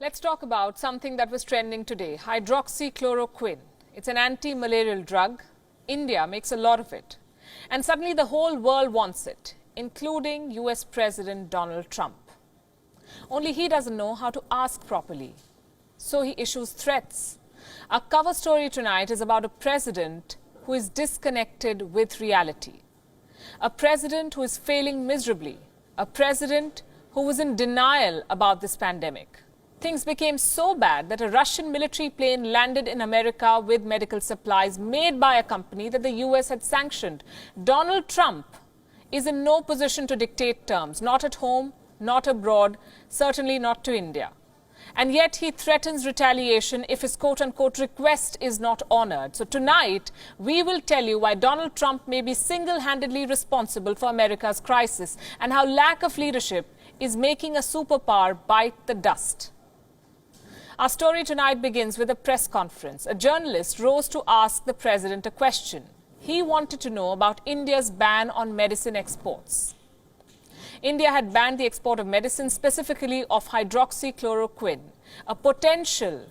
Let's talk about something that was trending today, hydroxychloroquine. It's an anti-malarial drug. India makes a lot of it. And suddenly the whole world wants it, including US President Donald Trump. Only he doesn't know how to ask properly. So he issues threats. Our cover story tonight is about a president who is disconnected with reality. A president who is failing miserably. A president who was in denial about this pandemic. Things became so bad that a Russian military plane landed in America with medical supplies made by a company that the US had sanctioned. Donald Trump is in no position to dictate terms, not at home, not abroad, certainly not to India. And yet he threatens retaliation if his quote-unquote request is not honored. So tonight, we will tell you why Donald Trump may be single-handedly responsible for America's crisis and how lack of leadership is making a superpower bite the dust. Our story tonight begins with a press conference. A journalist rose to ask the president a question. He wanted to know about India's ban on medicine exports. India had banned the export of medicine, specifically of hydroxychloroquine, a potential,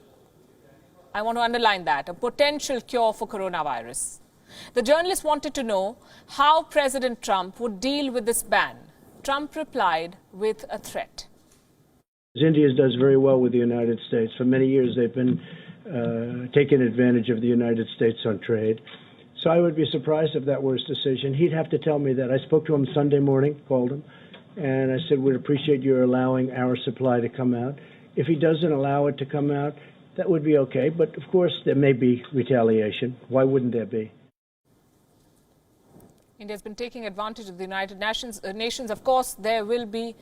I want to underline that, a potential cure for coronavirus. The journalist wanted to know how President Trump would deal with this ban. Trump replied with a threat. India does very well with the United States. For many years, they've been taking advantage of the United States on trade. So I would be surprised if that were his decision. He'd have to tell me that. I spoke to him Sunday morning, called him, and I said, we'd appreciate your allowing our supply to come out. If he doesn't allow it to come out, that would be okay. But, of course, there may be retaliation. Why wouldn't there be? India has been taking advantage of the United Nations. Of course, there will be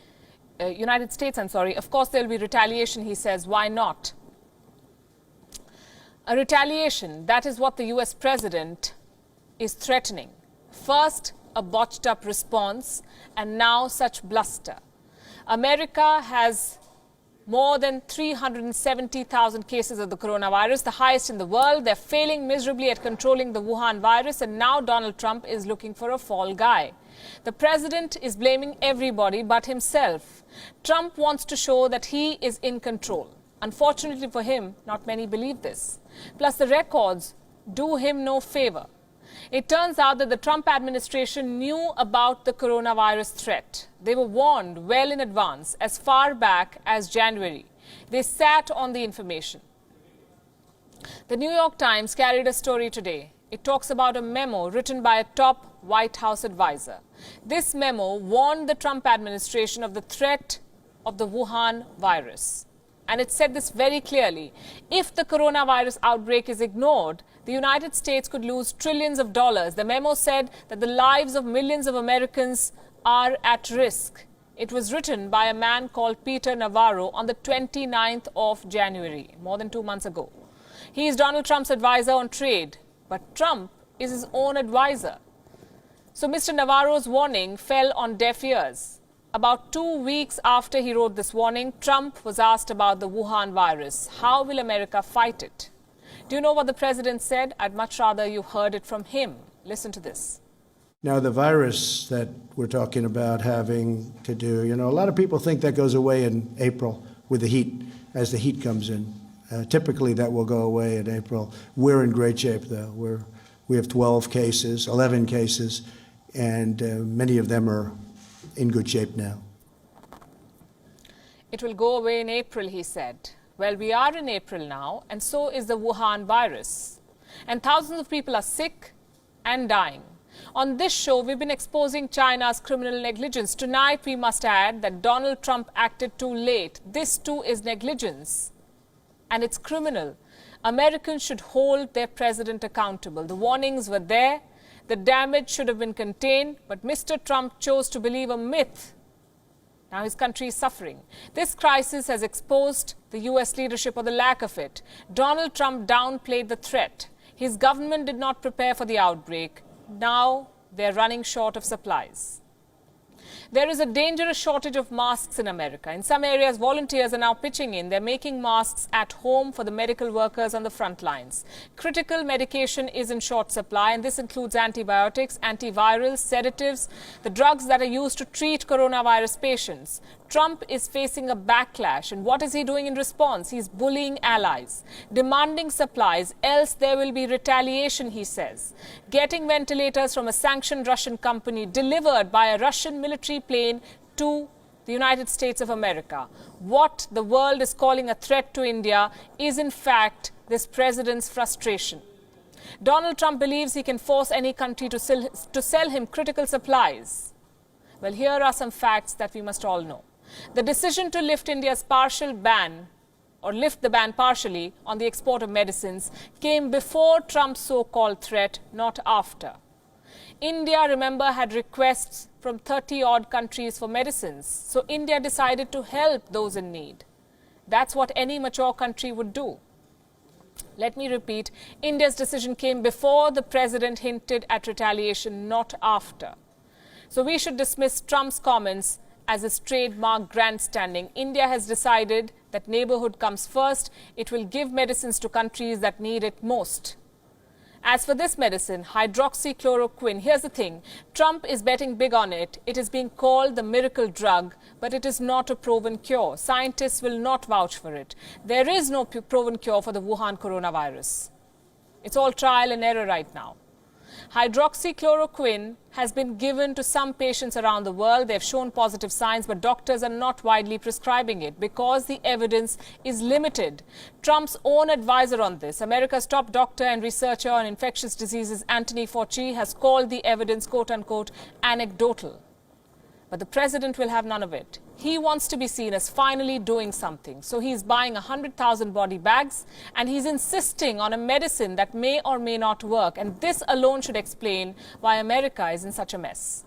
United States, of course there will be retaliation, he says. Why not? A retaliation, that is what the US president is threatening. First, a botched up response, and now such bluster. America has more than 370,000 cases of the coronavirus, the highest in the world. They're failing miserably at controlling the Wuhan virus, and now Donald Trump is looking for a fall guy. The president is blaming everybody but himself. Trump wants to show that he is in control. Unfortunately for him, not many believe this. Plus, the records do him no favor. It turns out that the Trump administration knew about the coronavirus threat. They were warned well in advance, as far back as January. They sat on the information. The New York Times carried a story today. It talks about a memo written by a top White House advisor. This memo warned the Trump administration of the threat of the Wuhan virus. And it said this very clearly. If the coronavirus outbreak is ignored, the United States could lose trillions of dollars. The memo said that the lives of millions of Americans are at risk. It was written by a man called Peter Navarro on the 29th of January, more than 2 months ago. He is Donald Trump's advisor on trade, but Trump is his own advisor. So Mr. Navarro's warning fell on deaf ears. About 2 weeks after he wrote this warning, Trump was asked about the Wuhan virus. How will America fight it? Do you know what the president said? I'd much rather you heard it from him. Listen to this. Now, the virus that we're talking about having to do, a lot of people think that goes away in April with the heat, as the heat comes in. Typically, that will go away in April. We're in great shape, though. We have 11 cases, and many of them are in good shape now. It will go away in April, he said. Well, we are in April now, and so is the Wuhan virus. And thousands of people are sick and dying. On this show, we've been exposing China's criminal negligence. Tonight, we must add that Donald Trump acted too late. This too is negligence. And it's criminal. Americans should hold their president accountable. The warnings were there. The damage should have been contained, but Mr. Trump chose to believe a myth. Now his country is suffering. This crisis has exposed the US leadership or the lack of it. Donald Trump downplayed the threat. His government did not prepare for the outbreak. Now they're running short of supplies. There is a dangerous shortage of masks in America. In some areas, volunteers are now pitching in. They're making masks at home for the medical workers on the front lines. Critical medication is in short supply, and this includes antibiotics, antivirals, sedatives, the drugs that are used to treat coronavirus patients. Trump is facing a backlash, and what is he doing in response? He's bullying allies, demanding supplies, else there will be retaliation, he says. Getting ventilators from a sanctioned Russian company delivered by a Russian military plane to the United States of America. What the world is calling a threat to India is in fact this president's frustration. Donald Trump believes he can force any country to sell him critical supplies. Well, here are some facts that we must all know. The decision to lift India's partial ban, or lift the ban partially on the export of medicines, came before Trump's so-called threat, not after. India, remember, had requests from 30-odd countries for medicines, so India decided to help those in need. That's what any mature country would do. Let me repeat, India's decision came before the president hinted at retaliation, not after. So we should dismiss Trump's comments as his trademark grandstanding. India has decided that neighborhood comes first. It will give medicines to countries that need it most. As for this medicine, hydroxychloroquine, here's the thing. Trump is betting big on it. It is being called the miracle drug, but it is not a proven cure. Scientists will not vouch for it. There is no proven cure for the Wuhan coronavirus. It's all trial and error right now. Hydroxychloroquine has been given to some patients around the world. They've shown positive signs, but doctors are not widely prescribing it because the evidence is limited. Trump's own advisor on this, America's top doctor and researcher on infectious diseases, Anthony Fauci, has called the evidence, quote-unquote, anecdotal. But the president will have none of it. He wants to be seen as finally doing something. So he's buying 100,000 body bags, and he's insisting on a medicine that may or may not work. And this alone should explain why America is in such a mess.